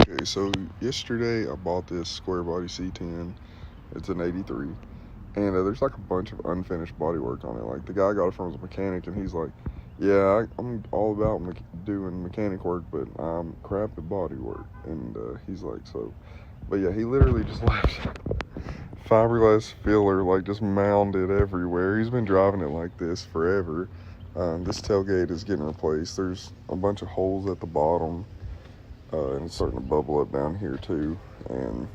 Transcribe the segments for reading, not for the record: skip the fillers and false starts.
Okay, so yesterday I bought this square body C10. It's an 83. And there's like a bunch of unfinished bodywork on it. Like the guy got it from his mechanic and he's like, yeah, I'm all about doing mechanic work, but I'm crap at bodywork. And he's like, so, but yeah, he literally just left fiberglass filler like just mounded everywhere. He's been driving it like this forever. This tailgate is getting replaced. There's a bunch of holes at the bottom. And it's starting to bubble up down here too, and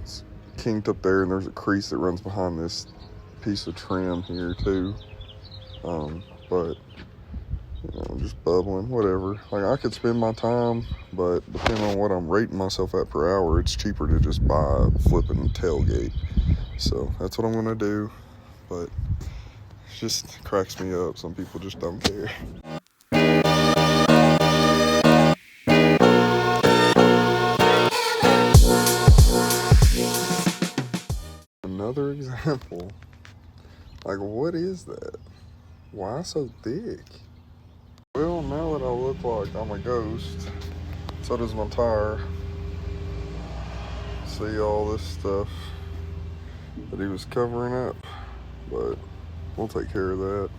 it's kinked up there, and there's a crease that runs behind this piece of trim here too. But you know, just bubbling, whatever. Like I could spend my time, but depending on what I'm rating myself at per hour, it's cheaper to just buy a flipping tailgate. So that's what I'm gonna do. But it just cracks me up. Some people just don't care. Another example. Like, what is that? Why so thick? Well, now that I look like I'm a ghost, so does my tire. See all this stuff that he was covering up, but we'll take care of that.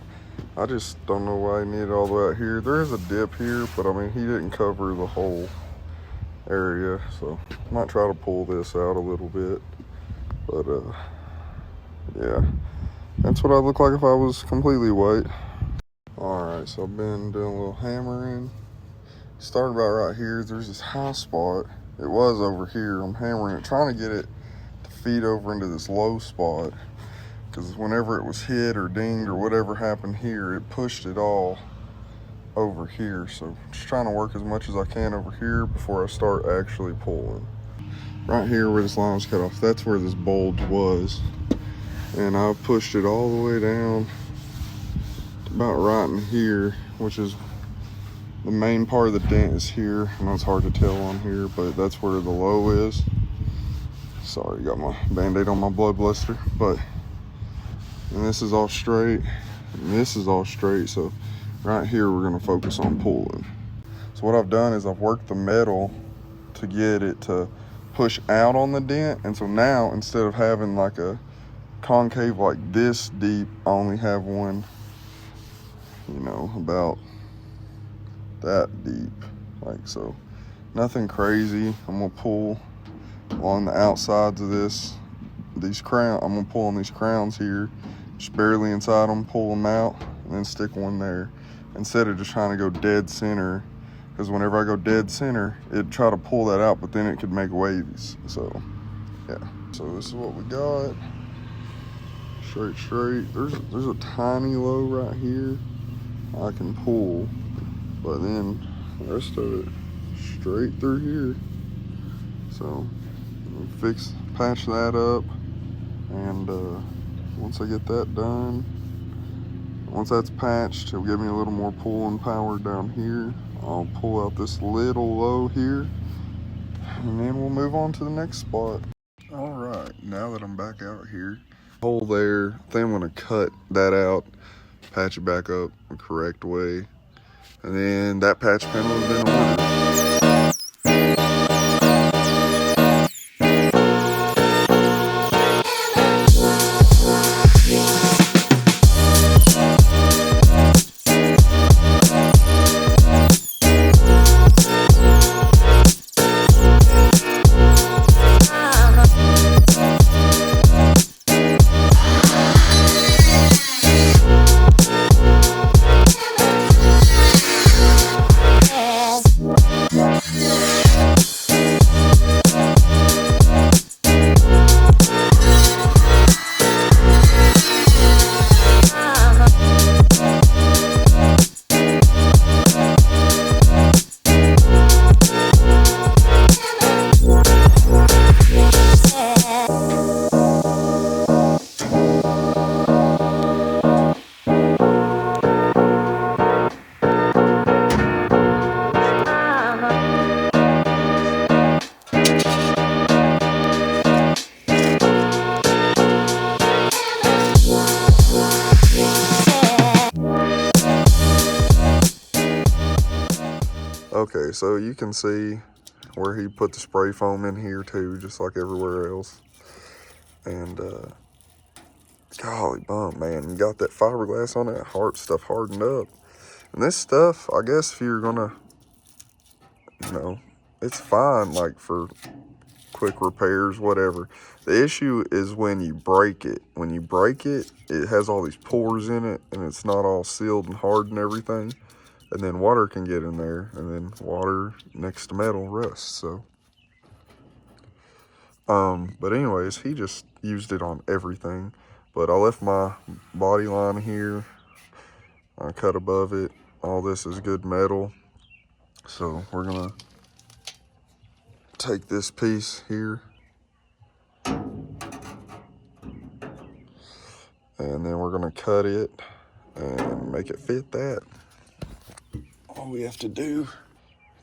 I just don't know why he needed all the way out here. There is a dip here, but I mean, he didn't cover the whole area, so I might try to pull this out a little bit. But yeah, that's what I'd look like if I was completely white. Alright, so I've been doing a little hammering. Starting about right here, there's this high spot. It was over here. I'm hammering it, trying to get it to feed over into this low spot. Because whenever it was hit or dinged or whatever happened here, it pushed it all over here. So just trying to work as much as I can over here before I start actually pulling. Right here where this line was cut off, that's where this bulge was. And I pushed it all the way down to about right in here, which is the main part of the dent is here. I know it's hard to tell on here, but that's where the low is. Sorry, got my Band-Aid on my blood blister. But, and this is all straight, and this is all straight. So right here, we're gonna focus on pulling. So what I've done is I've worked the metal to get it to push out on the dent, and so now instead of having like a concave like this deep, I only have one, you know, about that deep, like so. Nothing crazy. I'm gonna pull along the outsides of these crowns. I'm gonna pull on these crowns here, just barely inside them, pull them out, and then stick one there, instead of just trying to go dead center. Because whenever I go dead center, it'd try to pull that out, but then it could make waves. So, yeah. So this is what we got. Straight. There's a tiny low right here I can pull, but then the rest of it straight through here. So, patch that up, and once I get that done, once that's patched, it'll give me a little more pulling power down here. I'll pull out this little low here, and then we'll move on to the next spot. All right, now that I'm back out here, hole there, I think I'm gonna cut that out, patch it back up the correct way, and then that patch panel has been ordered. Okay, so you can see where he put the spray foam in here too, just like everywhere else. And golly bum, man, you got that fiberglass on that hard stuff hardened up. And this stuff, I guess if you're gonna, you know, it's fine like for quick repairs, whatever. The issue is when you break it. When you break it, it has all these pores in it and it's not all sealed and hard and everything. And then water can get in there, and then water next to metal rusts, so. But anyways, he just used it on everything. But I left my body line here. I cut above it. All this is good metal. So we're gonna take this piece here. And then we're gonna cut it and make it fit that. All we have to do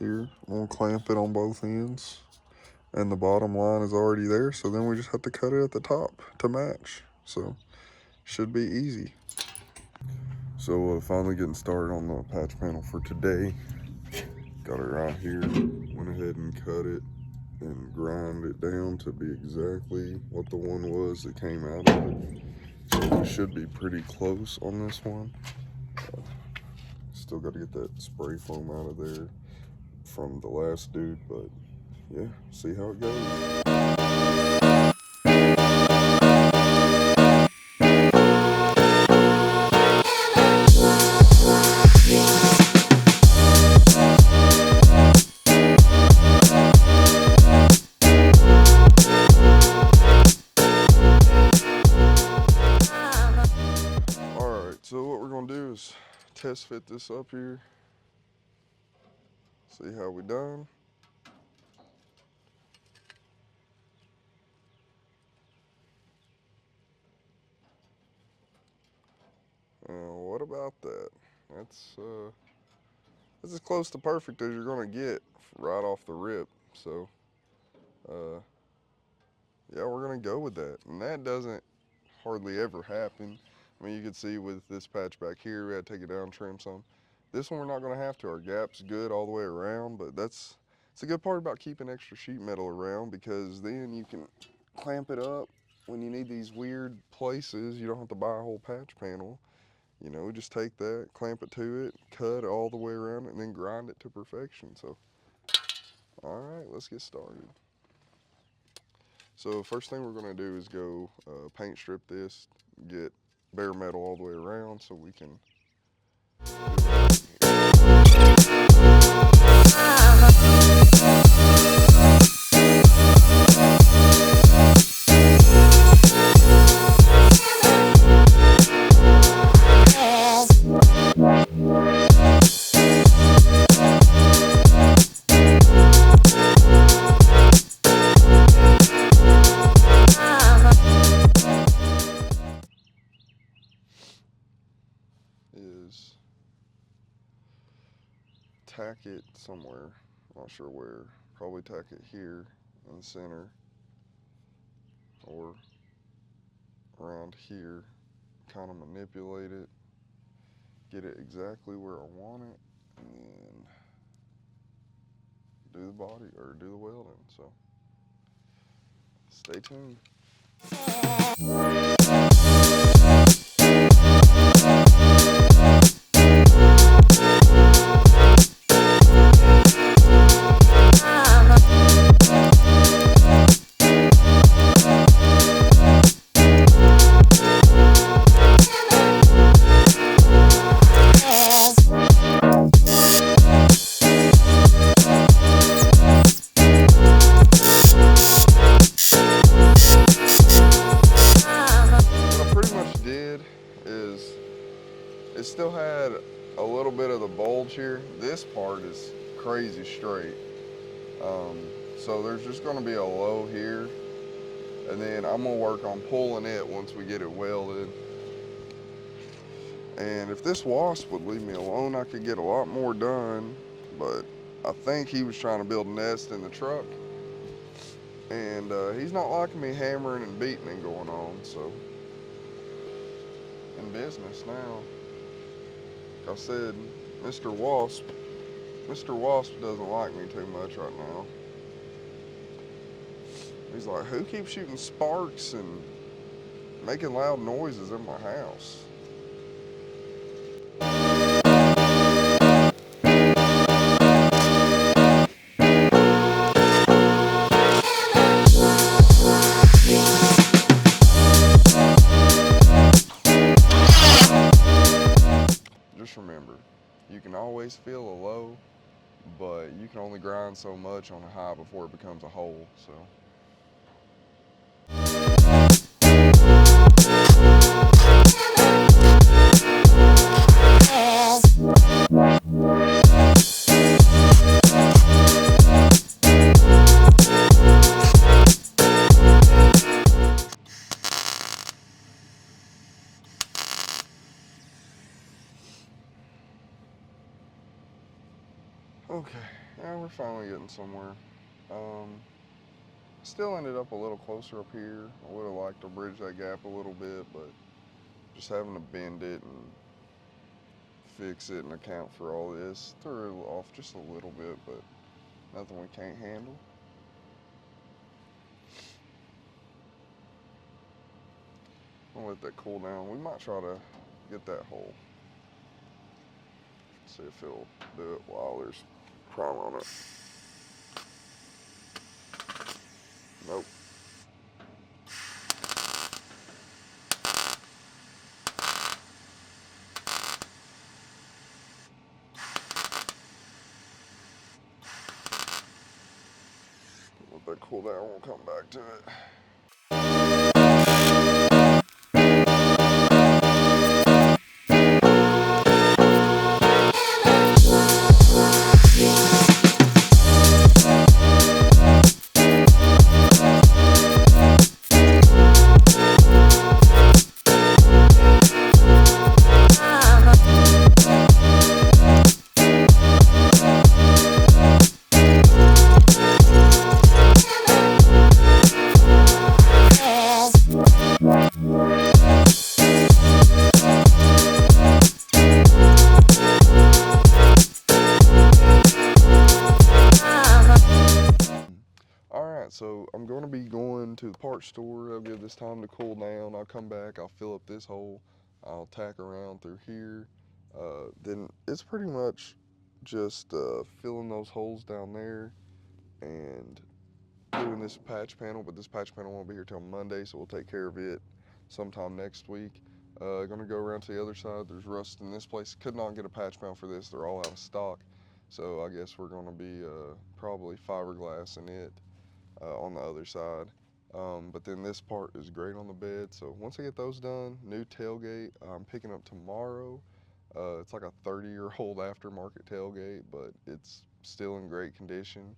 here, we'll clamp it on both ends. And the bottom line is already there, so then we just have to cut it at the top to match. So, should be easy. So, finally getting started on the patch panel for today. Got it right here. Went ahead and cut it and grind it down to be exactly what the one was that came out of it. So, we should be pretty close on this one. Still got to get that spray foam out of there from the last dude, but yeah, see how it goes. Alright, so what we're going to do is test fit this up here. See how we done. What about that? That's as close to perfect as you're gonna get right off the rip. So, yeah, we're gonna go with that. And that doesn't hardly ever happen. I mean, you can see with this patch back here, we had to take it down, trim some. This one we're not gonna have to. Our gap's good all the way around, but it's a good part about keeping extra sheet metal around, because then you can clamp it up when you need these weird places. You don't have to buy a whole patch panel. You know, just take that, clamp it to it, cut all the way around it, and then grind it to perfection. So, all right, let's get started. So first thing we're gonna do is go paint strip this, get bare metal all the way around so we can is tack it somewhere, not sure where, probably tack it here in the center or around here, kind of manipulate it, get it exactly where I want it, and then do the body or do the welding. So stay tuned. It still had a little bit of the bulge here. This part is crazy straight. So there's just gonna be a low here, and then I'm gonna work on pulling it once we get it welded. And if this wasp would leave me alone, I could get a lot more done, but I think he was trying to build a nest in the truck, and he's not liking me hammering and beating and going on, so in business now. Like I said, Mr. Wasp Mr. Wasp doesn't like me too much right now. He's like, who keeps shooting sparks and making loud noises in my house? Just remember, you can always feel a low, but you can only grind so much on a high before it becomes a hole, so. Okay, now we're finally getting somewhere. Still ended up a little closer up here. I would have liked to bridge that gap a little bit, but just having to bend it and fix it and account for all this threw it off just a little bit, but nothing we can't handle. I'll let that cool down. We might try to get that hole. See if it'll do it while there's prime on it. Nope. Let that cool down, we'll come back to it. So I'm going to be going to the parts store. I'll give this time to cool down. I'll come back, I'll fill up this hole, I'll tack around through here. Then it's pretty much just filling those holes down there and doing this patch panel, but this patch panel won't be here till Monday, so we'll take care of it sometime next week. Gonna go around to the other side. There's rust in this place. Could not get a patch panel for this. They're all out of stock. So I guess we're gonna be probably fiberglass in it. On the other side, but then this part is great on the bed. So once I get those done, new tailgate I'm picking up tomorrow. It's like a 30-year-old aftermarket tailgate, but it's still in great condition.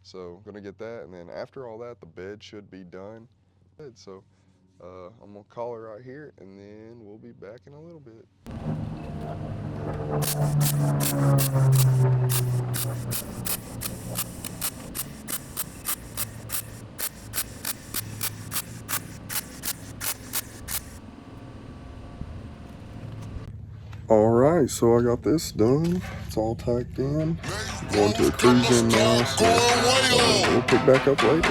So I'm gonna get that, and then after all that, the bed should be done. So I'm gonna call her right here, and then we'll be back in a little bit. Alright, so I got this done. It's all tacked in. Going to a cruise in now, so we'll pick back up later.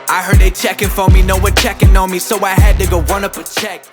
I heard they checking for me, no one checking on me, so I had to go run up a check.